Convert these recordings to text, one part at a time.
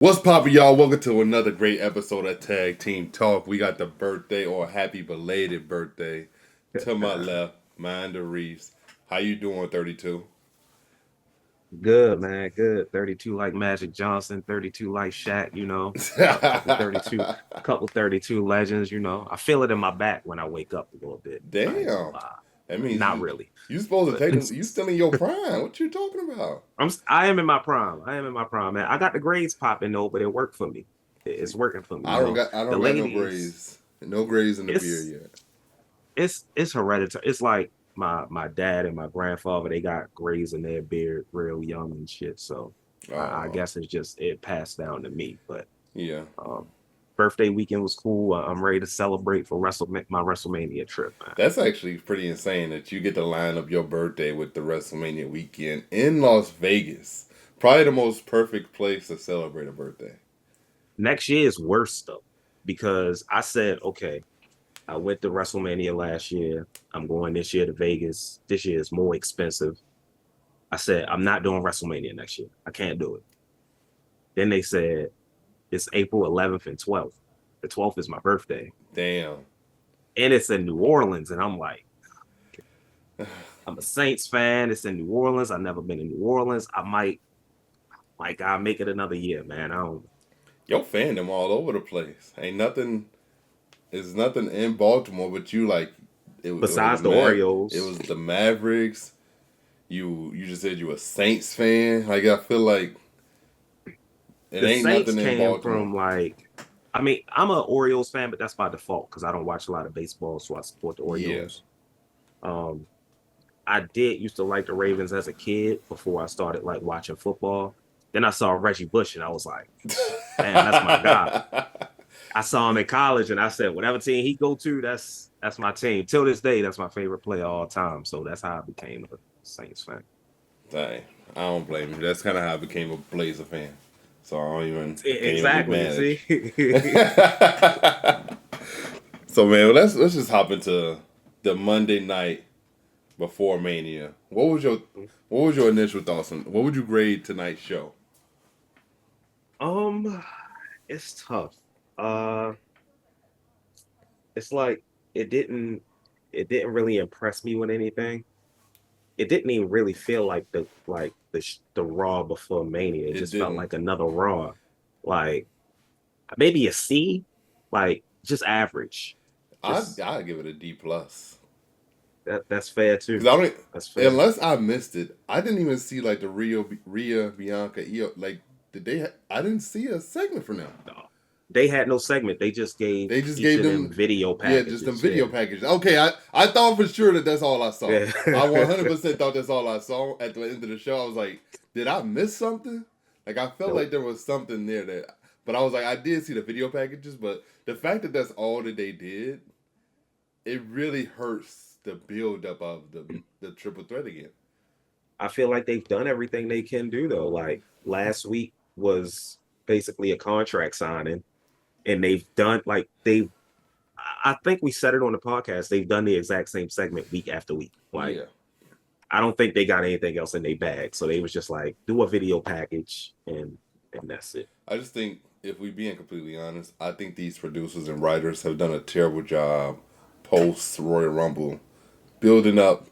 What's poppin', y'all? Welcome to another great episode of Tag Team Talk. We got the birthday or happy belated birthday to my left, Minda Reeves. How you doing, 32? Good, man. Good. 32 like Magic Johnson, 32 like Shaq, couple 32 legends, I feel it in my back when I wake up a little bit. I ain't gonna Damn. lie. That means Not you really. you supposed to But take them. You still in your prime. What you talking about? I am in my prime. I am in my prime, man. I got the grades popping though, but it worked for me. It's working for me, I don't got The no ladies, grades. No grades in the beard it's yet. it's hereditary. It's like my dad and my grandfather, they got grays in their beard real young and shit. So I Oh, guess it's just it passed down to me. But yeah. Um, birthday weekend was cool. I'm ready to celebrate for my WrestleMania trip, man. That's actually pretty insane that you get to line up your birthday with the WrestleMania weekend in Las Vegas. Probably the most perfect place to celebrate a birthday. Next year is worse though, because I said, okay, I went to WrestleMania last year. I'm going this year to Vegas. This year is more expensive. I said, I'm not doing WrestleMania next year. I can't do it. Then they said it's April 11th and 12th. The 12th is my birthday. Damn. And it's in New Orleans. And I'm like, I'm a Saints fan. It's in New Orleans. I've never been in New Orleans. I might like I'll make it another year, man. I don't Your fandom all over the place. Ain't nothing. There's nothing in Baltimore, but you like it was besides the It Orioles. was the Mavericks. You just said you a Saints fan. Like I feel like it The ain't Saints nothing in came Baltimore. from I mean, I'm an Orioles fan, but that's by default because I don't watch a lot of baseball, so I support the Yeah. Orioles. Um, I did used to like the Ravens as a kid before I started like watching football. Then I saw Reggie Bush and I was like, damn, that's my guy. I saw him in college and I said, whatever team he go to, that's my team. Till this day, that's my favorite player all time. So that's how I became a Saints fan. Dang, I don't blame you. That's kind of how I became a Blazer fan. So I can't even be Exactly. mad See, at you. So man, let's just hop into the Monday night before Mania. What was your initial thoughts on what would you grade tonight's show? um, it's tough. Uh, it's like it didn't it didn't really impress me with anything. It didn't even really feel like the Raw before Mania. It It just felt didn't. like another Raw. Like maybe a C, like just average. Just I'd give it a D plus that's fair too. because I don't That's fair. unless I missed it. I didn't even see like the Rhea Bianca Io like did they? I didn't see a segment from them. No. They had no segment. They just gave They just each gave of them them, video yeah, just them packages. video Yeah. packages. Okay, I thought for sure that that's all I saw. Yeah. I 100% thought that's all I saw at the end of the show. I was like, did I miss something? Like I felt like Nope. there was something there that, but I was like, I did see the video packages, but the fact that that's all that they did, it really hurts the build up of the triple threat again. I feel like they've done everything they can do though. Like last week was basically a contract signing, and they've done like they've. I think we said it on the podcast. They've done the exact same segment week after week. Like Yeah, I don't think they got anything else in their bag, so they was just like do a video package and that's it. I just think if we being completely honest, I think these producers and writers have done a terrible job post Royal Rumble building up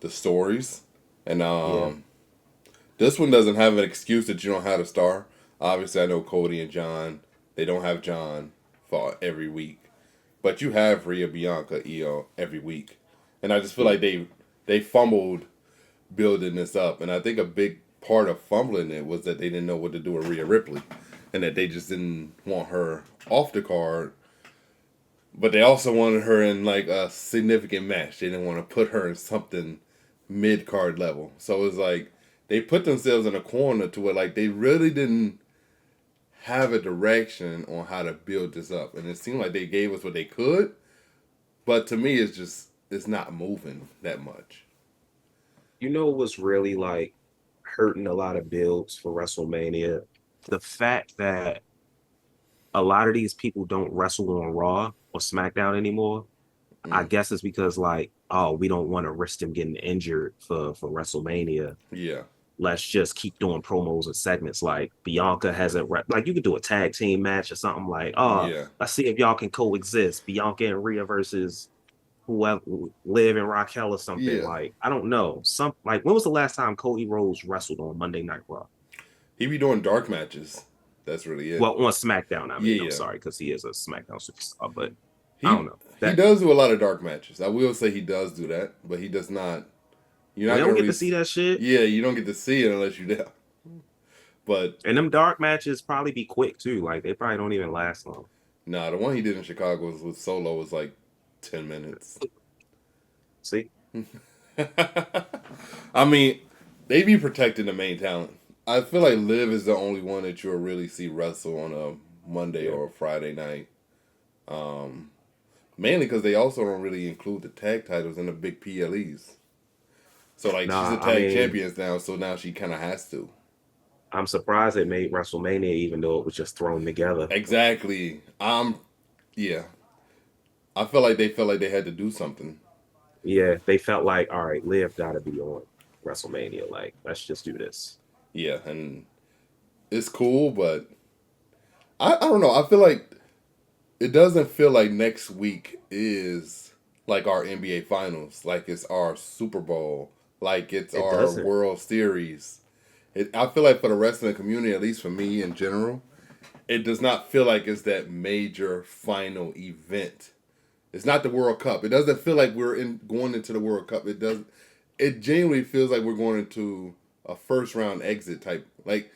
the stories. And Yeah, this one doesn't have an excuse that you don't have a star. Obviously, I know Cody and John. They don't have John for every week, but you have Rhea, Bianca, Io every week, and I just feel yeah. like they fumbled building this up. And I think a big part of fumbling it was that they didn't know what to do with Rhea Ripley, and that they just didn't want her off the card. But they also wanted her in like a significant match. They didn't want to put her in something mid card level. So it was like they put themselves in a corner to where like they really didn't have a direction on how to build this up. And it seemed like they gave us what they could, but to me it's not moving that much. You know what's really like hurting a lot of builds for WrestleMania? The fact that a lot of these people don't wrestle on Raw or SmackDown anymore. I Mm, guess it's because like, oh, we don't want to risk them getting injured for WrestleMania. yeah. let's just keep doing promos and segments. Like Bianca hasn't like you could do a tag team match or something like, oh, Yeah. let's see if y'all can coexist. Bianca and Rhea versus whoever, Liv and Raquel or something. Yeah. Like, I don't know. Some like when was the last time Cody Rhodes wrestled on Monday Night Raw? He be doing dark matches. That's really it. Well, on SmackDown, I mean, I'm Yeah. sorry, because he is a SmackDown superstar, but I don't He know. he That does do a lot of dark matches. I will say he does do that, but he does not. You're we not don't gonna get really. to see that shit. Yeah, you don't get to see it unless you're there. But And them dark matches probably be quick too. Like they probably don't even last long. nah, the one he did in Chicago was with Solo was like 10 minutes. See? I mean, they be protecting the main talent. I feel like Liv is the only one that you'll really see wrestle on a Monday or a Friday night. Mainly because they also don't really include the tag titles in the big PLEs. So like she's a Nah, I tag mean, champion now, so now she kind of has to. I'm surprised it made WrestleMania, even though it was just thrown together. Exactly. Yeah. I felt like they felt like they had to do something. Yeah, they felt like, all right, Liv got to be on WrestleMania. Like, let's just do this. Yeah, and it's cool, but I don't know. I feel like it doesn't feel like next week is like our NBA Finals, like it's our Super Bowl, like it's It our doesn't. World Series. I feel like for the wrestling community, at least for me in general, it does not feel like it's that major final event. It's not the World Cup. It doesn't feel like we're going into the World Cup. It does. It genuinely feels like we're going into a first round exit type. Like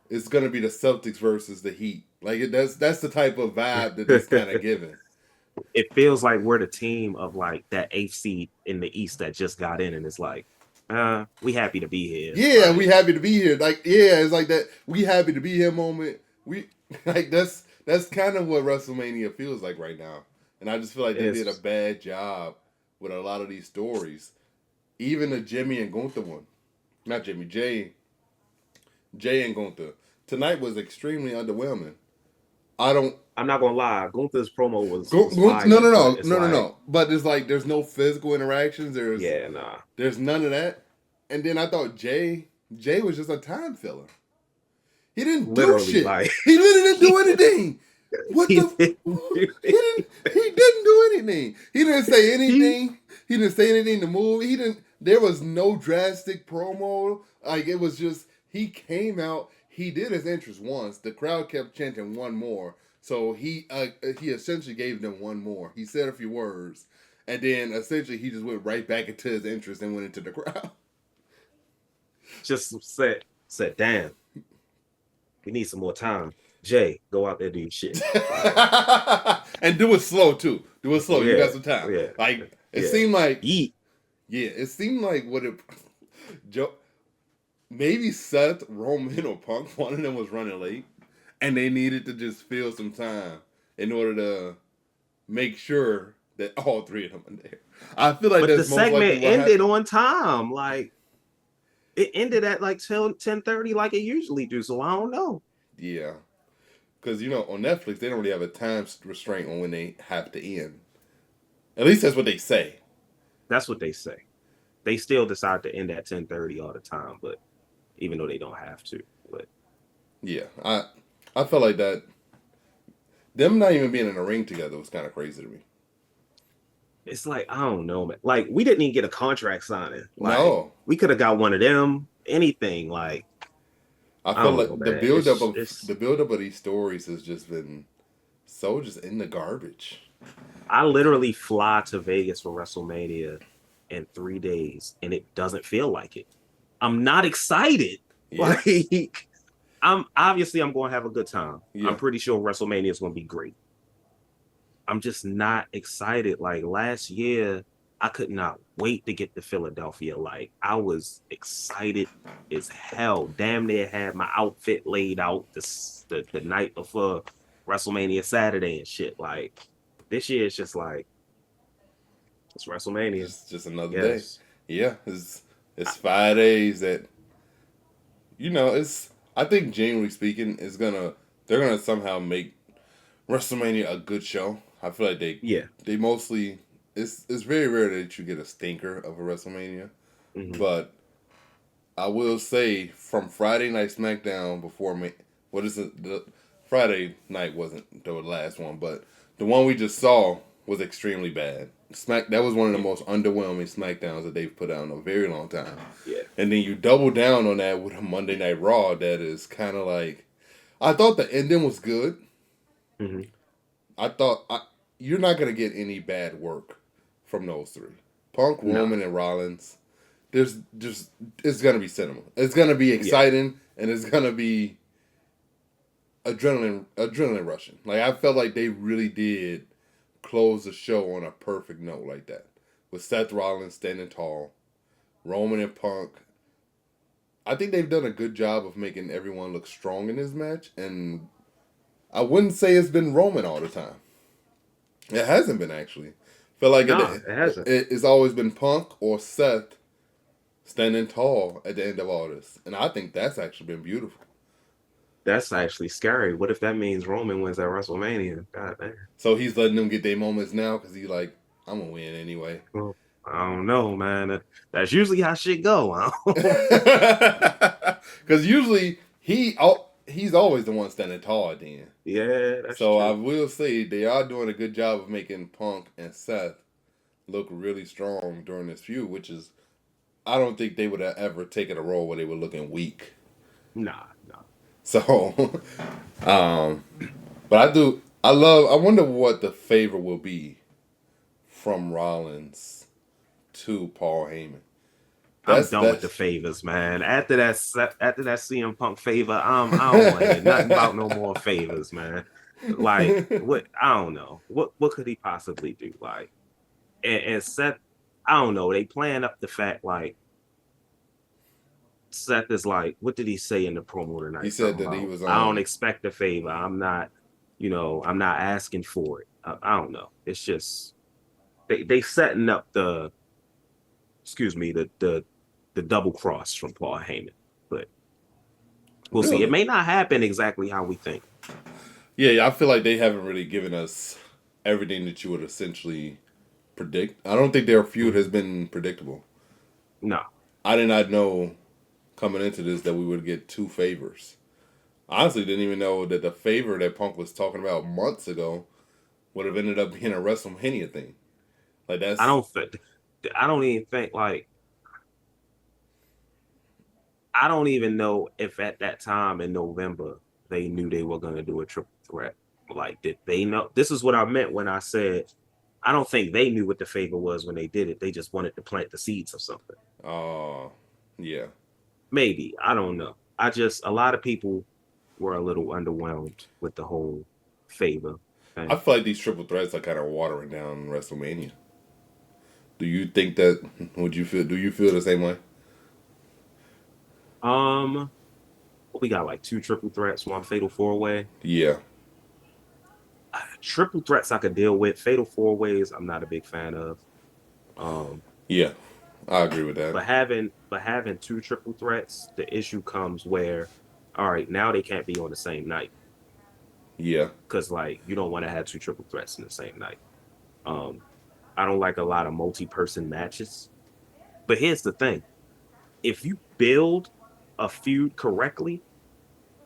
it's gonna be the Celtics versus the Heat. Like that's the type of vibe that it's kind of giving. It feels like we're the team of like that eighth seed in the East that just got in, and it's like, we happy to be here. Yeah, we Like, happy to be here. Like yeah, it's like that. We happy to be here moment. We like that's kind of what WrestleMania feels like right now. And I just feel like they did a it's bad job with a lot of these stories. Even the Jimmy and Gunther one, not Jimmy, Jay and Gunther. Tonight was extremely underwhelming. I don't. I'm not gonna lie, Gunther's promo was No, fire, no, but no, it's no, no, like, no. But there's like there's no physical interactions. yeah, nah. There's none of that. And then I thought Jay was just a time filler. He didn't do Literally, shit. like He literally didn't do he, anything. What he the? didn't do He it. didn't. He didn't do anything. He didn't say He anything. He didn't say anything to move. He didn't. There was no drastic promo. Like it was just he came out. He did his entrance once. The crowd kept chanting one more. So he essentially gave them one more. He said a few words, and then essentially he just went right back into his entrance and went into the crowd. just said, damn, we need some more time. Jay, go out there do your shit. Like, And do it slow too. Do it slow. You yeah, got some time. yeah, Like it yeah. seemed like Yeet. yeah, it seemed like what it Joe maybe Seth, Roman, or Punk, one of them was running late, and they needed to just fill some time in order to make sure that all three of them are there. I feel like But the that's most likely segment what ended happened. on time. Like it ended at like 10:30 like it usually do. So I don't know. Yeah, because on Netflix they don't really have a time restraint on when they have to end. At least that's what they say. That's what they say. They still decide to end at 10:30 all the time, but even though they don't have to. But Yeah, I felt like that. Them not even being in a ring together was kind of crazy to me. it's like, I don't know, man. Like we didn't even get a contract signing. Like No, we could have got one of them, anything. Like, I I feel don't know, like the man. buildup of It's the buildup of these stories has just been so just in the garbage. I literally fly to Vegas for WrestleMania in 3 days and it doesn't feel like it. I'm not excited. Yeah, Like I'm going to have a good time. I'm yeah, pretty sure WrestleMania is going to be great. I'm just not excited. Like last year, I could not wait to get to Philadelphia. Like I was excited as hell. Damn near had my outfit laid out the night before WrestleMania Saturday and shit. Like this year it's just like it's WrestleMania. just another day. Yes. Yeah, it's 5 days that it's. I think generally speaking, they're gonna somehow make WrestleMania a good show. I feel like Yeah. they mostly it's very rare that you get a stinker of a WrestleMania, Hmm. but I will say from Friday Night SmackDown before me, what is it? The Friday night wasn't the last one, but the one we just saw was extremely bad. That was one of the Yeah, most underwhelming SmackDowns that they've put out in a very long time. yeah. And then you double down on that with a Monday Night Raw that is kind of like I thought the ending was good. Hmm. I thought you're not gonna get any bad work from those three, Punk, No. Roman, and Rollins. There's just it's gonna be cinema. It's gonna be Yeah. exciting and it's gonna be adrenaline rushing. Like I felt like they really did close the show on a perfect note like that with Seth Rollins standing tall, Roman and Punk. I think they've done a good job of making everyone look strong in this match, and I wouldn't say it's been Roman all the time. It hasn't been actually. Feel like No, it hasn't. it's always been Punk or Seth standing tall at the end of all this, and I think that's actually been beautiful. That's actually scary. What if that means Roman wins at WrestleMania? God damn. So he's letting them get their moments now because he's like, I'm gonna win anyway. Well, I don't know, man. That's usually how shit go. Because usually he's always the one standing tall at the end. Yeah, that's So I true. will say they are doing a good job of making Punk and Seth look really strong during this feud, which is I don't think they would have ever taken a role where they were looking weak. Nah, nah. So, um, but I wonder what the favor will be from Rollins to Paul Heyman. I'm That's done with the that's favors, man. After that CM Punk favor, I don't want to hear nothing about no more favors, man. Like what? I don't know. What could he possibly do? Like and Seth, I don't know. They playing up the fact like Seth is like, what did he say in the promo he tonight? said Something that he about was I don't expect a favor. I'm not asking for it. I don't know. It's just they setting up the excuse me the double cross from Paul Heyman, but we'll see. It really. may not happen exactly how we think. Yeah, I feel like they haven't really given us everything that you would essentially predict. I don't think their feud Mhm. has been predictable. No, I did not know coming into this that we would get two favors. Honestly, didn't even know that the favor that Punk was talking about months ago would have ended up being a WrestleMania thing. Like I that's don't think. I don't even think like I don't even know if at that time in November they knew they were going to do a triple threat. Like, did they know? This is what I meant when I said I don't think they knew what the favor was when they did it. They just wanted to plant the seeds of something. uh yeah. Maybe I don't know. I just a lot of people were a little underwhelmed with the whole favor I thing. feel like these triple threats are kind of watering down WrestleMania. Do you think that? Would you feel? Do you feel the same way? Um, we got like two triple threats, one fatal four way. Yeah, Triple threats I could deal with. Fatal four ways I'm not a big fan of. Um, yeah, I agree with that. but having two triple threats, the issue comes where, all right, now they can't be on the same night Yeah, because like you don't want to have two triple threats in the same night. Um, I don't like a lot of multi-person matches. But here's the thing: if you build a feud correctly,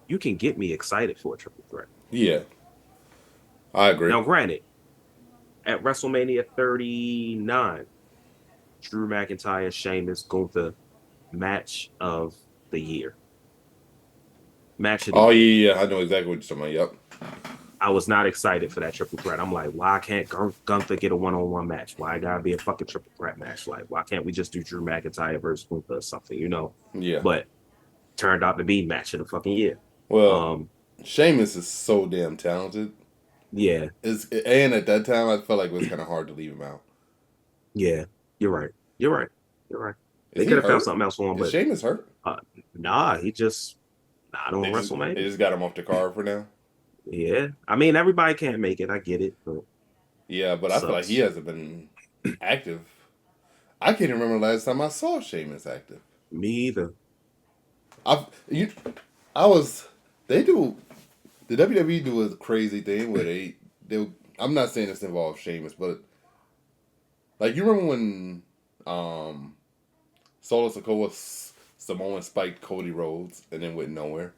you can get me excited for a triple threat. yeah, I agree. Now, granted, at WrestleMania 39, Drew McIntyre, Sheamus, Gunther, match of the year. Match of the Oh year. yeah, yeah, I know exactly what you're talking about. Yep. I was not excited for that triple threat. I'm like, why can't Gunther get a one-on-one match? Why it gotta be a fucking triple threat match? Like, why can't we just do Drew McIntyre versus Gunther or something, you know? Yeah. But turned out to be match of the fucking year. Well, Um, Sheamus is so damn talented. yeah, And at that time, I felt like it was kind of hard to leave him out. yeah, you're right. You're right. You're right. Is They he could have found hurt? something else for him, Is but Sheamus hurt? uh, nah, he just not on They WrestleMania. just got him off the card for now. Yeah, I mean everybody can't make it. I get it, but Yeah, but I feel like he sucks. hasn't been active. I can't remember the last time I saw Sheamus active. Me either. I you I was they do the WWE do a crazy thing where they I'm not saying this involves Sheamus, but like you remember when um Solo Sikoa Samoan spiked Cody Rhodes and then went nowhere.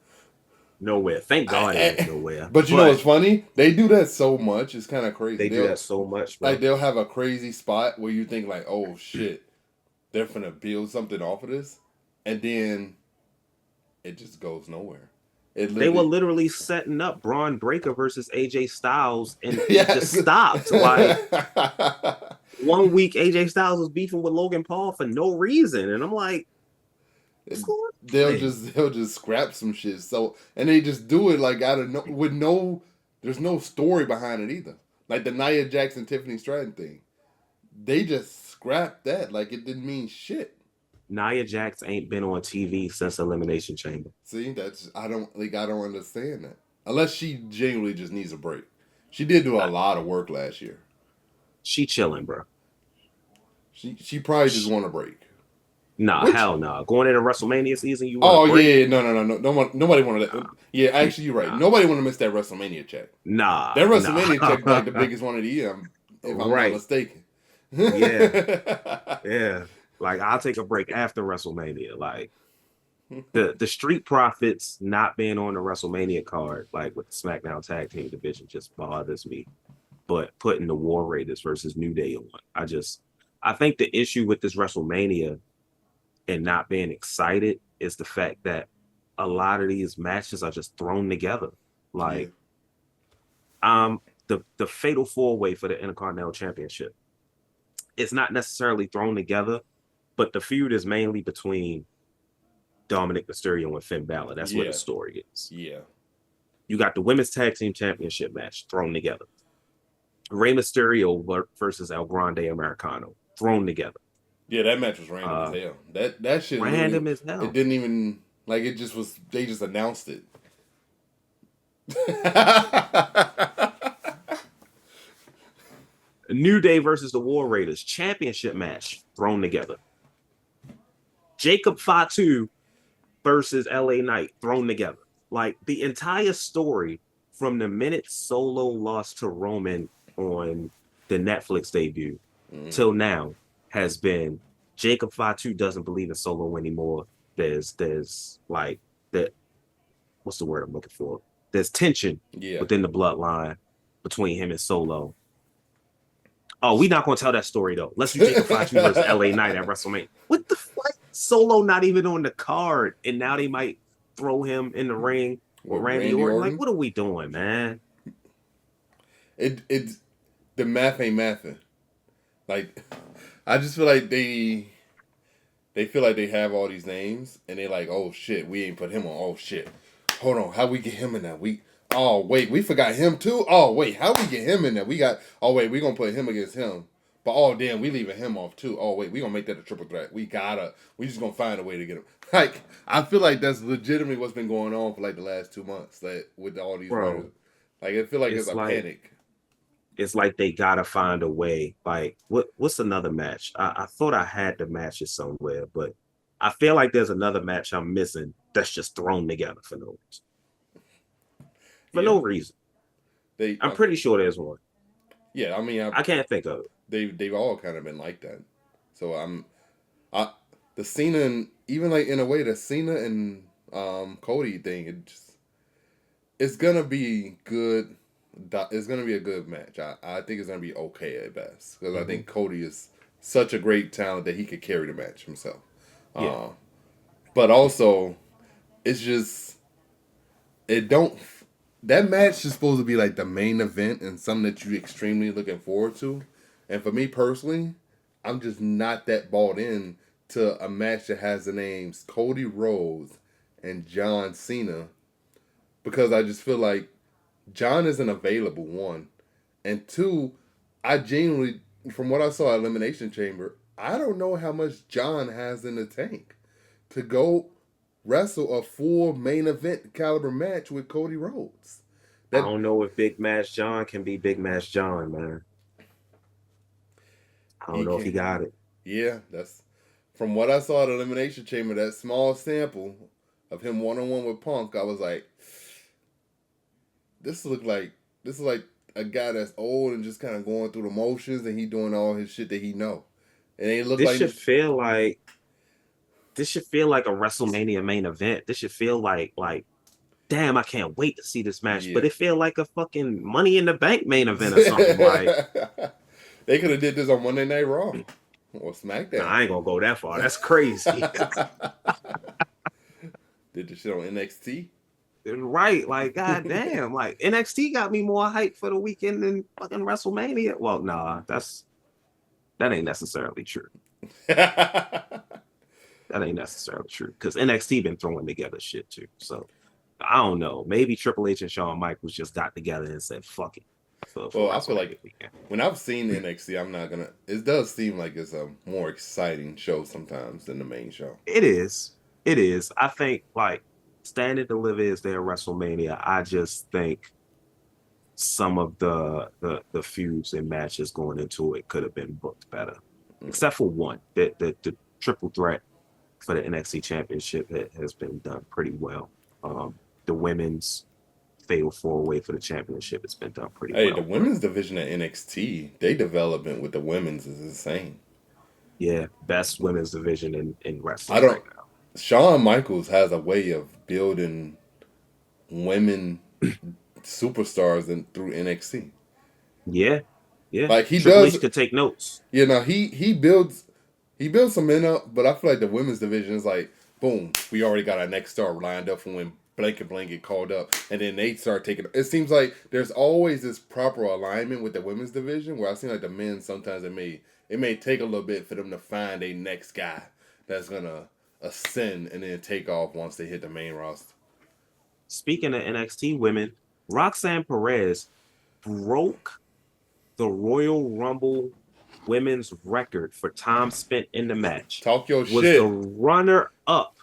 Nowhere. Thank God it went I, nowhere. but you know what's But funny? They do that so much. It's kind of crazy. they do that so much, bro. They'll have a crazy spot where you think like, oh shit, they're gonna build something off of this, and then it just goes nowhere. It They were literally, literally setting up Braun Breaker versus AJ Styles, and it yeah. just stopped. Like 1 week, AJ Styles was beefing with Logan Paul for no reason, and I'm like, what's going on? They'll just scrap some shit. So and they just do it like out of no with no. There's no story behind it either. Like the Nia Jackson Tiffany Stratton thing, they just scrapped that like it didn't mean shit. Nia Jax ain't been on TV since Elimination Chamber. See, that's I don't understand that unless she genuinely just needs a break. She did do a lot of work last year. She chilling, bro. She probably just want a break. Nah, Which hell no. Nah. Going into WrestleMania season, you want oh a break? yeah, no, nobody wanted that. Nah, Yeah, actually you're right. nah, Nobody want to miss that WrestleMania check. nah. That WrestleMania check like the Nah. biggest one of the year, if I'm not Right. mistaken. Yeah. Yeah. Like I'll take a break after WrestleMania. Like the Street Profits not being on the WrestleMania card, like with the SmackDown Tag Team division, just bothers me. But putting the War Raiders versus New Day on, I think the issue with this WrestleMania and not being excited is the fact that a lot of these matches are just thrown together. Yeah, Like the Fatal 4-Way for the Intercontinental Championship. It's not necessarily thrown together, but the feud is mainly between Dominic Mysterio and Finn Balor. That's where the yeah, story is. yeah, You got the Women's Tag Team Championship match thrown together. Rey Mysterio versus El Grande Americano thrown together. yeah. That match was random as hell. That shit literally Random as it hell. didn't even like it just was. They just announced it. New Day versus the War Raiders championship match thrown together. Jacob Fatu versus LA Knight thrown together. Like the entire story from the minute Solo lost to Roman on the Netflix debut till now has been Jacob Fatu doesn't believe in Solo anymore. There's like that. What's the word I'm looking for? There's tension Yeah. within the bloodline between him and Solo. Oh, we're not gonna tell that story though. Let's do Jacob Fatu versus LA Knight at WrestleMania. What the fuck? Solo not even on the card, and now they might throw him in the ring with With Randy Randy Orton. Orton? Like, what are we doing, man? It the math ain't mathing. Like I just feel like they feel like they have all these names and they like, oh shit, we ain't put him on. Oh shit. Hold on, how we get him in there? Oh wait, we forgot him too? Oh wait, how we get him in there? Oh wait, we gonna put him against him. But oh damn, we leaving him off too. Oh wait, we gonna make that a triple threat. We just gonna find a way to get him. Like, I feel like that's legitimately what's been going on for like the last 2 months, like with all these Bro, writers. Like I feel like it's it's a like panic. it's like they gotta find a way. Like, what's another match? I thought I had the matches somewhere, but I feel like there's another match I'm missing that's just thrown together for no reason. For Yeah. no reason. They I'm pretty sure there's one. yeah, I mean I can't think of it. they've all kind of been like that. So I the Cena and even like in a way the Cena and Cody thing it's gonna be good. It's gonna be a good match. I think it's gonna be okay at best because I think Cody is such a great talent that he could carry the match himself. Yeah. Uh, but also it's just it don't. That match is supposed to be like the main event and something that you're extremely looking forward to. And for me personally, I'm just not that bought in to a match that has the names Cody Rhodes and John Cena because I just feel like John isn't available, one. And two, I genuinely, from what I saw at Elimination Chamber, I don't know how much John has in the tank to go wrestle a full main event caliber match with Cody Rhodes. I That don't know if Big Match John can be Big Match John, man. I don't he know if he can, got it. yeah, that's from what I saw at Elimination Chamber. That small sample of him 1-on-1 with Punk, I was like, this is like a guy that's old and just kind of going through the motions, and he doing all his shit that he know. And it looked This like should feel like this should feel like a WrestleMania main event. This should feel like damn, I can't wait to see this match. Yeah. But it feel like a fucking Money in the Bank main event or something. Like, They could have did this on Monday Night Raw or nah, SmackDown. I ain't gonna go that far. That's crazy. Did the shit on NXT? Right? Like, goddamn, like NXT got me more hyped for the weekend than fucking WrestleMania. Well, nah, that ain't necessarily true. That ain't necessarily true because NXT been throwing together shit too. So I don't know. Maybe Triple H and Shawn Michaels just got together and said, "Fuck it." For Well, I feel WrestleMania like weekend. when I've seen NXT, I'm not gonna. It does seem like it's a more exciting show sometimes than the main show. It is. It is. I think like Stand and Deliver is their WrestleMania. I just think some of the feuds and matches going into it could have been booked better, except for one. The triple threat for the NXT Championship has been done pretty well. The women's fatal four way for the championship has been done pretty Hey, the well. But women's division at NXT, they development with the women's is insane. yeah, best women's division in I wrestling right don't. now. Shawn Michaels has a way of building women superstars through NXT. Yeah, yeah. Like he Triple does, H could take notes. you know, he builds some men up, but I feel like the women's division is like, boom, we already got our next star lined up for when blank and blank get called up, and then they start taking. It seems like there's always this proper alignment with the women's division, where I seem like the men sometimes it may take a little bit for them to find a next guy that's gonna ascend and then take off once they hit the main roster. Speaking of NXT women, Roxanne Perez broke the Royal Rumble women's record for time spent in the match. Talk your Was the shit. runner up.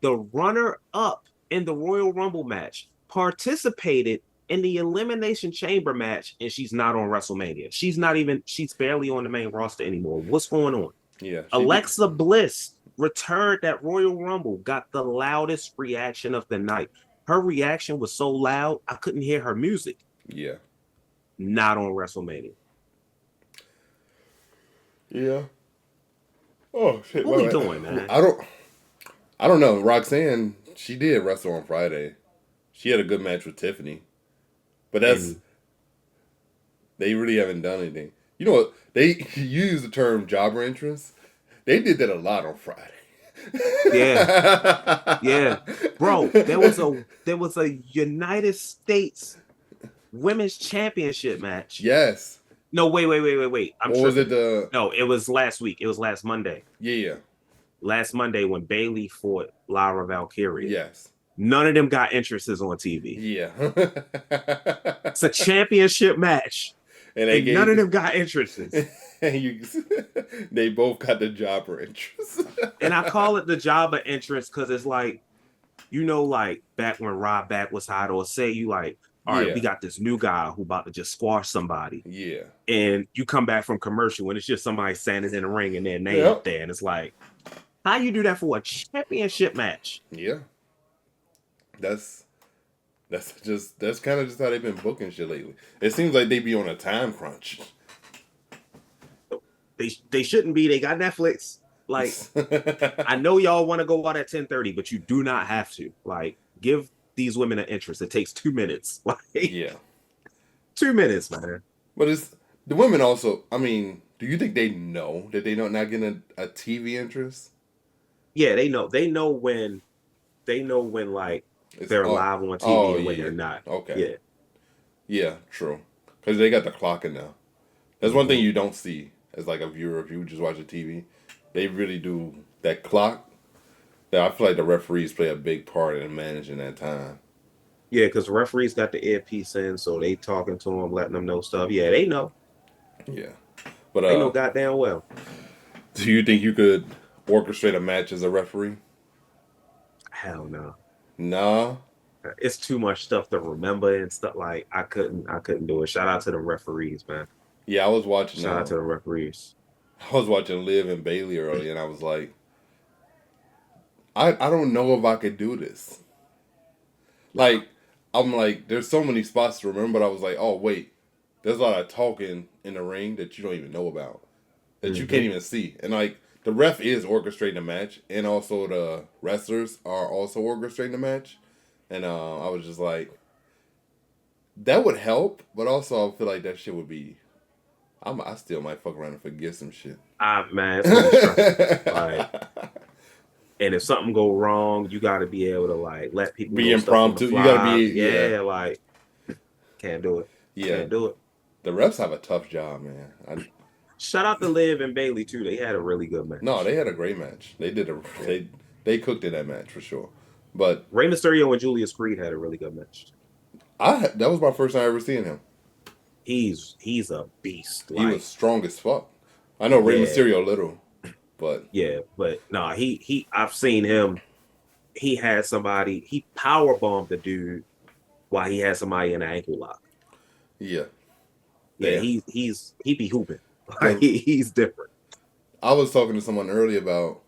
The runner up in the Royal Rumble match participated in the Elimination Chamber match, and she's not on WrestleMania. She's barely on the main roster anymore. What's going on? Yeah, Alexa Bliss returned at Royal Rumble, got the loudest reaction of the night. Her reaction was so loud, I couldn't hear her music. Yeah. Not on WrestleMania. Yeah. Oh shit! What we doing, man? I don't know. Roxanne, she did wrestle on Friday. She had a good match with Tiffany, but And they really haven't done anything. You know what? They use the term jobber entrance. They did that a lot on Friday. yeah, yeah, bro. There was a United States Women's Championship match. Yes. No, wait. I'm Or was it tripping. the? No, it was last week. It was last Monday. Yeah. Last Monday when Bailey fought Lara Valkyria. Yes. None of them got entrances on TV. Yeah. It's a championship match, and none of them got entrances. They both got the jobber entrance. And I call it the jobber entrance because it's like, like back when Rob Back was hot, or say you like, all right, we got this new guy who about to just squash somebody. Yeah. And you come back from commercial and it's just somebody standing in the ring and their name up there. And it's like, how you do that for a championship match? Yeah. That's kind of just how they've been booking shit lately. It seems like they be on a time crunch. They shouldn't be. They got Netflix. Like, I know y'all want to go out at 10:30, but you do not have to. Like, give these women an interest. It takes 2 minutes. Like, yeah. 2 minutes, man. But it's the women also. I mean, do you think they know that they're not getting a TV interest? Yeah, they know. They know when like they're live on TV and when they're not. Okay. Yeah. Yeah, true. Because they got the clock in now. That's one thing you don't see as like a viewer if you just watch the TV. They really do that clock. That I feel like the referees play a big part in managing that time. Yeah, because the referees got the earpiece in, so they talking to them, letting them know stuff. Yeah, they know. Yeah. But they know goddamn well. Do you think you could orchestrate a match as a referee? Hell no. Nah. It's too much stuff to remember and stuff. Like I couldn't do it. Shout out to the referees, man. Yeah, I was watching. Shout out to the referees. I was watching Liv and Bailey earlier, and I was like, I don't know if I could do this. Like, I'm like, there's so many spots to remember, but I was like, oh wait, there's a lot of talking in the ring that you don't even know about, that you can't even see, and like the ref is orchestrating the match, and also the wrestlers are also orchestrating the match. And I was just like, that would help, but also I feel like that shit would be. I still might fuck around and forget some shit. Man, it's gonna be stressful. Like, and if something go wrong, you got to be able to like let people Be know stuff on the impromptu. fly. You gotta be Like can't do it. Yeah. Can't do it. The refs have a tough job, man. Shout out to Liv and Bailey too. They had a really good match. No, they had a great match. They cooked in that match for sure. But Rey Mysterio and Julius Creed had a really good match. that was my first time ever seeing him. He's a beast. He was strong as fuck. I know Rey Mysterio little, but I've seen him. He had somebody. He power bombed the dude while he had somebody in an ankle lock. Yeah. He be hooping. Like, he's different. I was talking to someone earlier about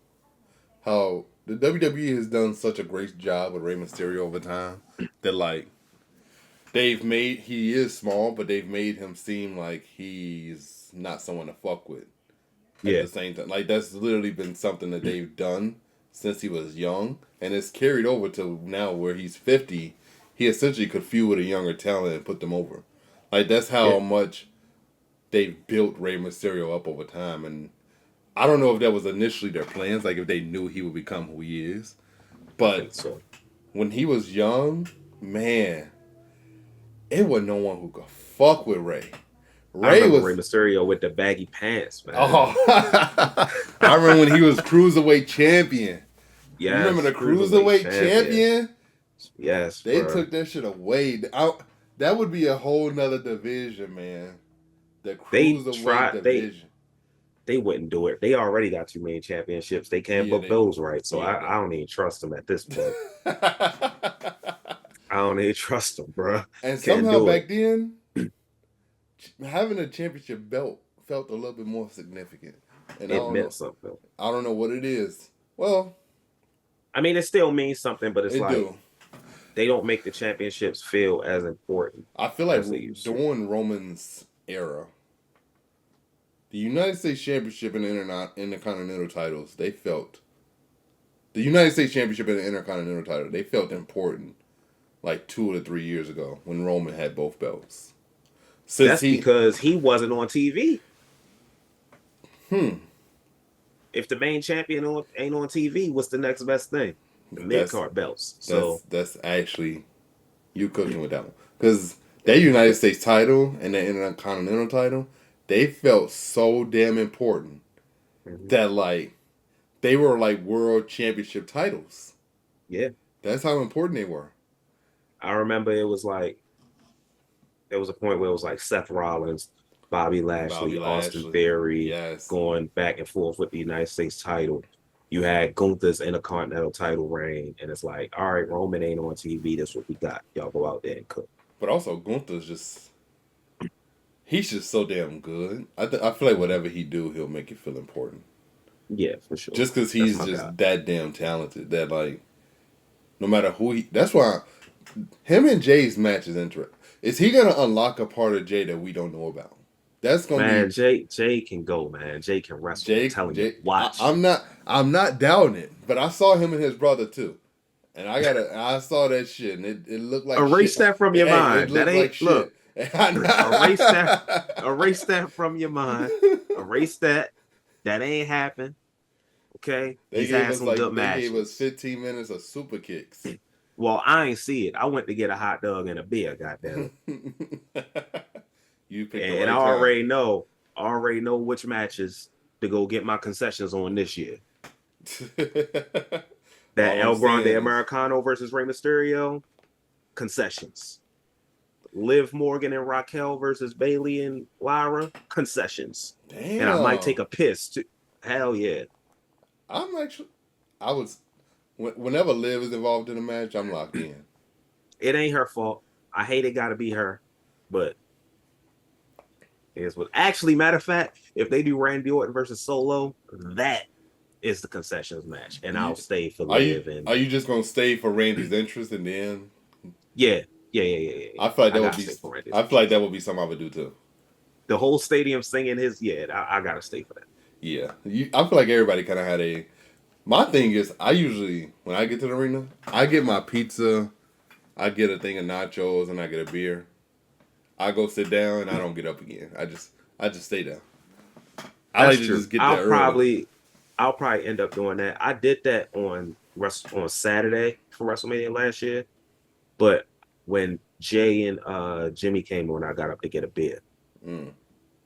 how the WWE has done such a great job with Rey Mysterio over time that like he is small, but they've made him seem like he's not someone to fuck with. At the same time, like that's literally been something that they've done since he was young, and it's carried over to now where he's 50. He essentially could feud with a younger talent and put them over. Like that's how much they've built Rey Mysterio up over time, and I don't know if that was initially their plans, like if they knew he would become who he is. But when he was young, man, it was no one who could fuck with Rey. Rey Mysterio with the baggy pants, man. Oh, I remember when he was cruiserweight champion. Yes, you remember the cruiserweight champion? Yes, they took that shit away. That would be a whole nother division, man. The cruiserweight division. They wouldn't do it. They already got too many championships. They can't book those right. So I don't even trust them at this point. I don't even trust them, bro. And somehow back then, having a championship belt felt a little bit more significant. And it meant something. I don't know what it is. Well, I mean, it still means something, but it's they don't make the championships feel as important. I feel like during Roman's era, the United States Championship and the Intercontinental titles, they felt the United States Championship and the Intercontinental title, they felt important like 2 or 3 years ago when Roman had both belts. That's because he wasn't on TV. If the main champion ain't on TV, what's the next best thing? The mid-card belts. So that's actually you cooking with that one. Because that United States title and the Intercontinental title, they felt so damn important that like they were like world championship titles. Yeah. That's how important they were. I remember there was a point where it was like Seth Rollins, Bobby Lashley, Austin Theory going back and forth with the United States title. You had Gunther's Intercontinental title reign, and it's like, all right, Roman ain't on TV. That's what we got. Y'all go out there and cook. But also, Gunther's he's just so damn good. I feel like whatever he do, he'll make it feel important. Yeah, for sure. Just because he's just that damn talented that like, no matter who that's why him and Jay's match is interesting. Is he gonna unlock a part of Jay that we don't know about? That's gonna be Jay can go, man. Jay can wrestle. Watch. I'm not doubting it, but I saw him and his brother too, and I saw that shit, and it looked like erase shit. that from your mind. That ain't like look. Erase that from your mind. Erase that. That ain't happened. Okay, He's had some good matches. They gave us 15 minutes of super kicks. Well, I ain't see it. I went to get a hot dog and a beer. Goddamn it. You picked and I already know which matches to go get my concessions on this year. That El Grande Americano versus Rey Mysterio, concessions. Liv Morgan and Raquel versus Bailey and Lyra, concessions. Damn. And I might take a piss too. Hell yeah. Whenever Liv is involved in a match, I'm locked in. It ain't her fault. I hate it gotta be her, but actually, matter of fact, if they do Randy Orton versus Solo, that is the concessions match, and I'll stay for Liv. Are you just gonna stay for Randy's interest and then? Yeah. I feel like that would be something I would do too. The whole stadium singing his I gotta stay for that. Yeah, I feel like everybody kind of had a. My thing is, I usually when I get to the arena, I get my pizza, I get a thing of nachos, and I get a beer. I go sit down and I don't get up again. I just stay down. I That's like to true. just get there early. I'll probably end up doing that. I did that on Saturday for WrestleMania last year, but when Jay and Jimmy came on, I got up to get a beer. Mm.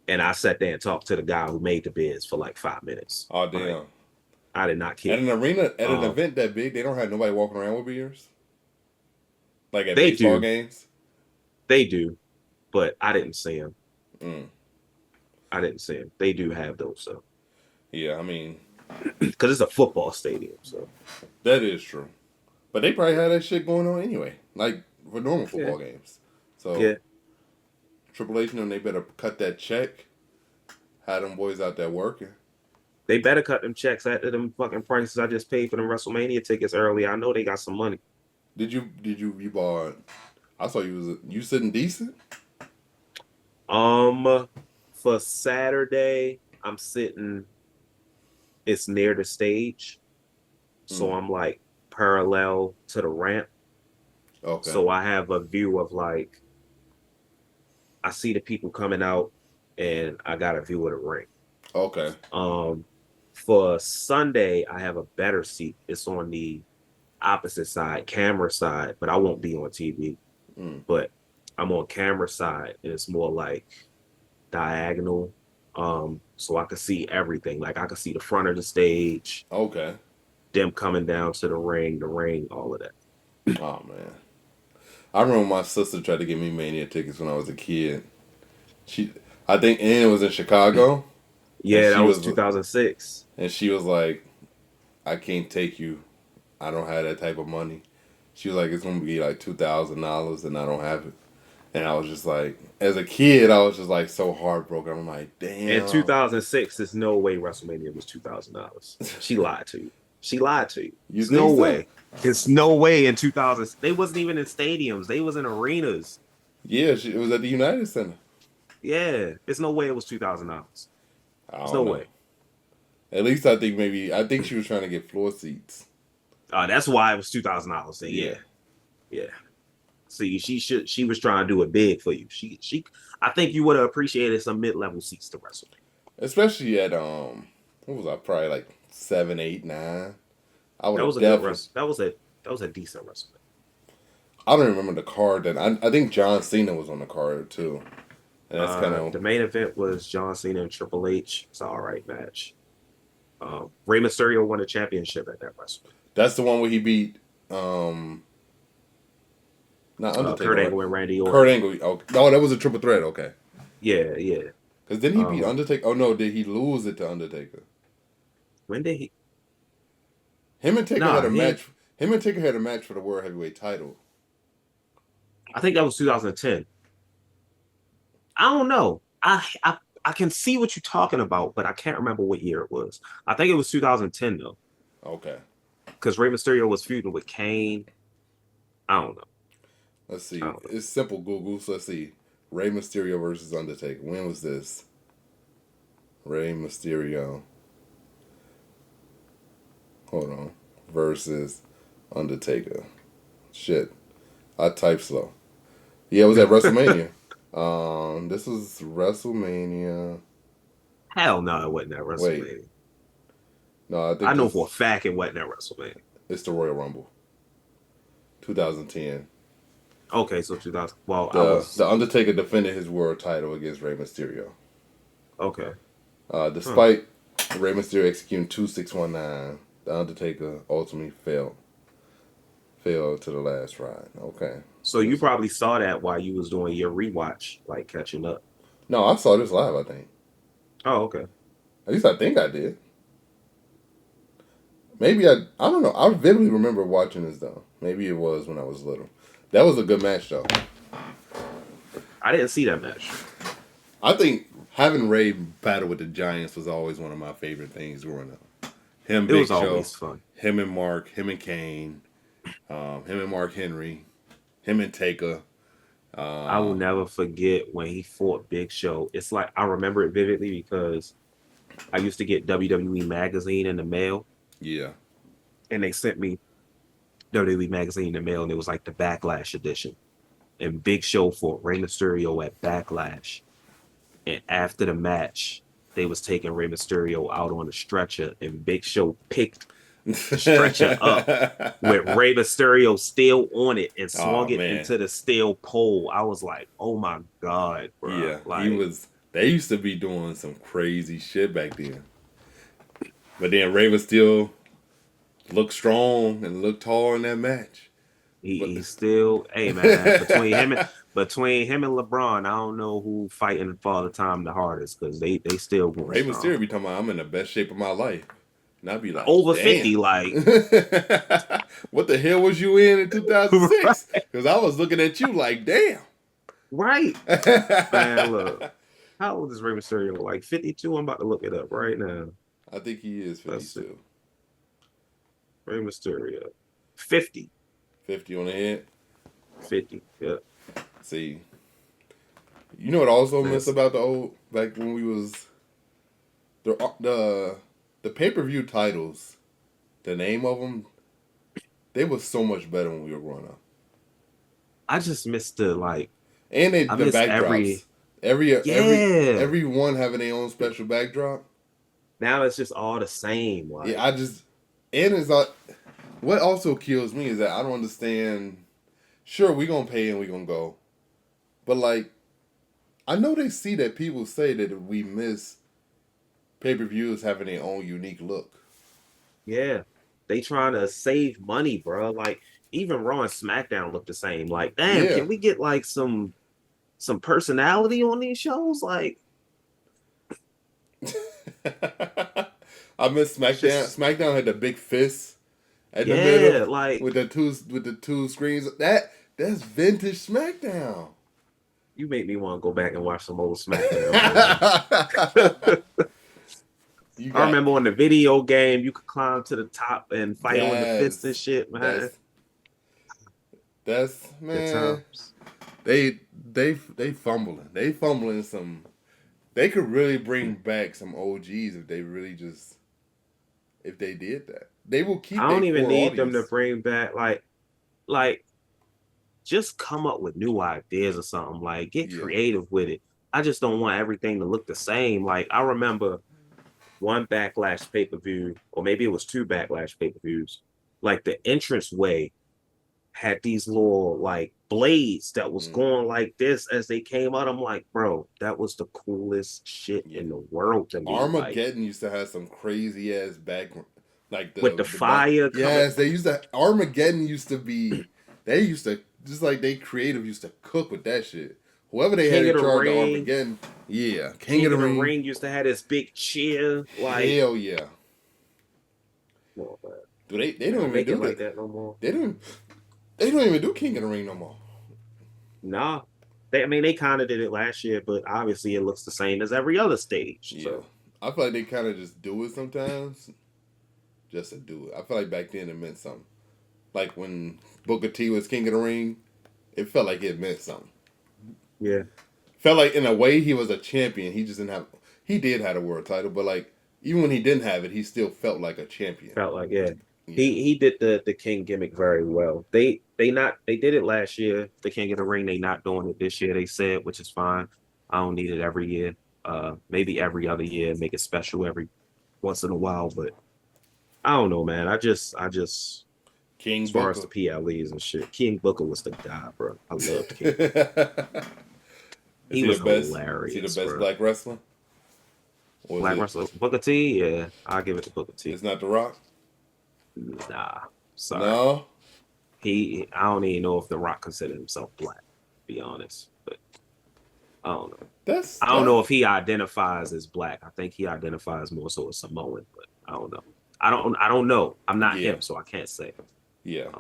And I sat there and talked to the guy who made the beers for like 5 minutes. Oh Like damn! I did not At care. an arena, at an Um, event that big, they don't have nobody walking around with beers. Like at they baseball do, games. they do, but I didn't see them. Mm. I didn't see them. They do have those, so Yeah, I mean because it's a football stadium, so that is true. But they probably had that shit going on anyway, like for normal yeah, football games. So yeah. Triple H, they better cut that check. Have them boys out there working. They better cut them checks after them fucking prices I just paid for them WrestleMania tickets early. I know they got some money. You bought? I saw you sitting decent. For Saturday, I'm sitting. It's near the stage, so Mm. I'm like parallel to the ramp. Okay. So I have a view of like I see the people coming out, and I got a view of the ring. Okay. Um, for Sunday, I have a better seat. It's on the opposite side, camera side, but I won't be on TV. Mm. But I'm on camera side, and it's more like diagonal. So I could see everything. Like I could see the front of the stage, Okay. them coming down to the ring, all of that. Oh man. I remember my sister tried to get me Mania tickets when I was a kid. She, I think Ann was in Chicago, and Yeah, that was 2006. she was like, "I can't take you. I don't have that type of money." She was like, "It's gonna be like $2,000, and I don't have it." And I was just like, as a kid, I was just like so heartbroken. I'm like, In damn. 2006, there's no way WrestleMania was $2,000. She lied to you. She lied to you. You There's no think so? way. There's no way in 2000. They wasn't even in stadiums. They was in arenas. Yeah, it was at the United Center. Yeah, there's no way it was $2,000. I There's don't no know. way. At least I think she was trying to get floor seats. That's why it was $2,000. Then Yeah. yeah, yeah. See, she was trying to do it big for you. I think you would have appreciated some mid level seats to wrestle. Especially at what was I, probably like 7, 8, 9. I would That have was a good definitely. wrestle. That was a decent wrestling. I don't remember the card that I think John Cena was on the card too, and that's kind of The main event was John Cena and Triple H. It's an all right match. Rey Mysterio won the championship at that wrestling. that's the one where he beat um not Undertaker, Kurt right? Angle and Randy Kurt Orton. Angle. Oh, no, that was a triple threat. Okay, Yeah, yeah. because didn't he beat Um, Undertaker? Oh no, did he lose it to Undertaker? when did he? Him and Taker had Nah, a he. match. Him and Taker had a match for the World Heavyweight title. I think that was 2010. I don't know. I can see what you're talking about, but I can't remember what year it was. I think it was 2010 though, Okay, because Rey Mysterio was feuding with Kane. I don't know. let's I see. don't know. It's simple Google. So let's see. Rey Mysterio versus Undertaker. When was this? Rey Mysterio. Hold on. Versus Undertaker. Shit. I type slow. Yeah, it was at WrestleMania. This was WrestleMania. Hell no, it wasn't at Wait, WrestleMania. no, I I think know for a this fact it wasn't at WrestleMania. it's the Royal Rumble, 2010. Okay, so 2000. Well, I The was Undertaker defended his world title against Rey Mysterio. okay. Huh. Despite Rey Mysterio executing 2-6-1-9, the Undertaker ultimately fell to the last ride. Okay. So you probably saw that while you was doing your rewatch, like catching up. No, I saw this live. I think. Oh, okay. At least I think I did. Maybe I. I don't know. I vividly remember watching this though. Maybe it was when I was little. That was a good match though. I didn't see that match. I think having Ray battle with the Giants was always one of my favorite things growing up. Him, It Big was Show, always fun. him and Mark, him and Kane, him and Mark Henry, him and Taker. I will Uh, never forget when he fought Big Show. It's like I remember it vividly because I used to get WWE magazine in the mail, Yeah. and they sent me WWE magazine in the mail, and it was like the Backlash edition. And Big Show fought Rey Mysterio at Backlash. And after the match, they was taking Rey Mysterio out on a stretcher, and Big Show picked the stretcher up with Rey Mysterio still on it and Oh swung it man. into the steel pole. I was like, oh my God, bro. Yeah. He Like, was. They used to be doing some crazy shit back then. But then Ray was still look strong and look tall in that match. But he's still, hey man, between him and LeBron, I don't know who fighting for all the time the hardest, because they still going Rey strong. Mysterio be talking about I'm in the best shape of my life. And I'd be like, Over damn. 50, like. What the hell was you in 2006? Right. Because I was looking at you like, damn. Right. Man, look. How old is Rey Mysterio? Like 52? I'm about to look it up right now. I think he is 52. Rey Mysterio. 50. 50 on the head. 50. Yeah. See, you know what I also miss about the old, back when we was, the pay-per-view titles, the name of them, they was so much better when we were growing up. I just missed the, like, And the miss backdrops. Every one having their own special backdrop. Now it's just all the same. Like, Yeah, and it's not, what also kills me is that I don't understand, sure, we gonna pay and we gonna go. But like, I know they see that people say that we miss pay-per-views having their own unique look. yeah. They trying to save money, bro. Like, even Raw and SmackDown look the same. Like, damn, Yeah. can we get like some personality on these shows? Like, I miss SmackDown. SmackDown had the big fist at the yeah, middle, like, with the two screens. That's vintage SmackDown. you make me want to go back and watch some old SmackDown. I remember on the video game, you could climb to the top and fight on the fist and shit, man. That's man. They fumbling. They fumbling some. They could really bring back some OGs if they really just, if they did that. They will keep. I don't even need audience. them to bring back like just come up with new ideas or something. Like, get creative with it. I just don't want everything to look the same. Like, I remember one Backlash pay-per-view, or maybe it was two Backlash pay-per-views. Like, the entranceway had these little like blades that was going like this as they came out. I'm like, bro, that was the coolest shit in the world to me. Armageddon used to have some crazy ass background, like with the fire. Yes, they used to. Armageddon used to be. They used to, just like they creative used to cook with that shit. Whoever they had in charge of Armageddon, yeah, King of the Ring used to have this big cheer. Like, hell yeah. Oh, do they don't even do like that no more. They don't even do King of the Ring no more. Nah. They kind of did it last year, but obviously it looks the same as every other stage. Yeah. So I feel like they kind of just do it sometimes, just to do it. I feel like back then it meant something. Like when Booker T was King of the Ring, it felt like it meant something. Yeah. Felt like in a way he was a champion. He just didn't have. He did have a world title, but like even when he didn't have it, he still felt like a champion. Felt like He did the King gimmick very well. They did it last year. The King of the Ring. They not doing it this year. They said, which is fine. I don't need it every year. Maybe every other year. Make it special every once in a while. But I don't know, man. I just King as far Booker. as the PLEs and shit. King Booker was the guy, bro. I loved King. He was hilarious. Is he the best black wrestler? Black wrestler, Booker T. Yeah, I'll give it to Booker T. It's not The Rock. Nah, sorry. No. I don't even know if The Rock considered himself black, to be honest. But I don't know. I don't know if he identifies as black. I think he identifies more so as Samoan, but I don't know. I don't know. I'm not him, so I can't say. Yeah.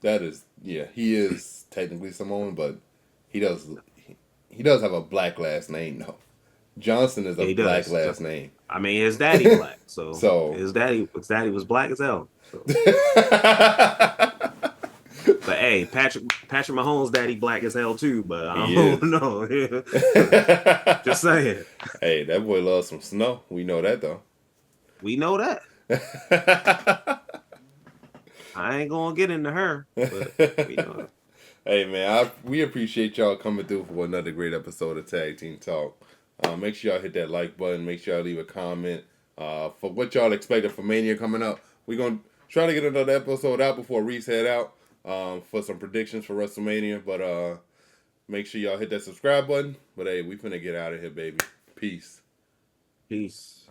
He is technically Samoan, but he does have a black last name though. Johnson is a black last name. I mean, his daddy black, so his daddy was black as hell. So. But Hey, Patrick Mahomes' daddy black as hell too, but I He don't is. know. Just saying. Hey, that boy loves some snow. We know that though. We know that. I ain't gonna get into her, but we know that. Hey man, we appreciate y'all coming through for another great episode of Tag Team Talk. Make sure y'all hit that like button. Make sure y'all leave a comment for what y'all expected for Mania coming up. We're gonna try to get another episode out before Reese head out for some predictions for WrestleMania. But make sure y'all hit that subscribe button. But hey, we finna get out of here, baby. Peace. Peace.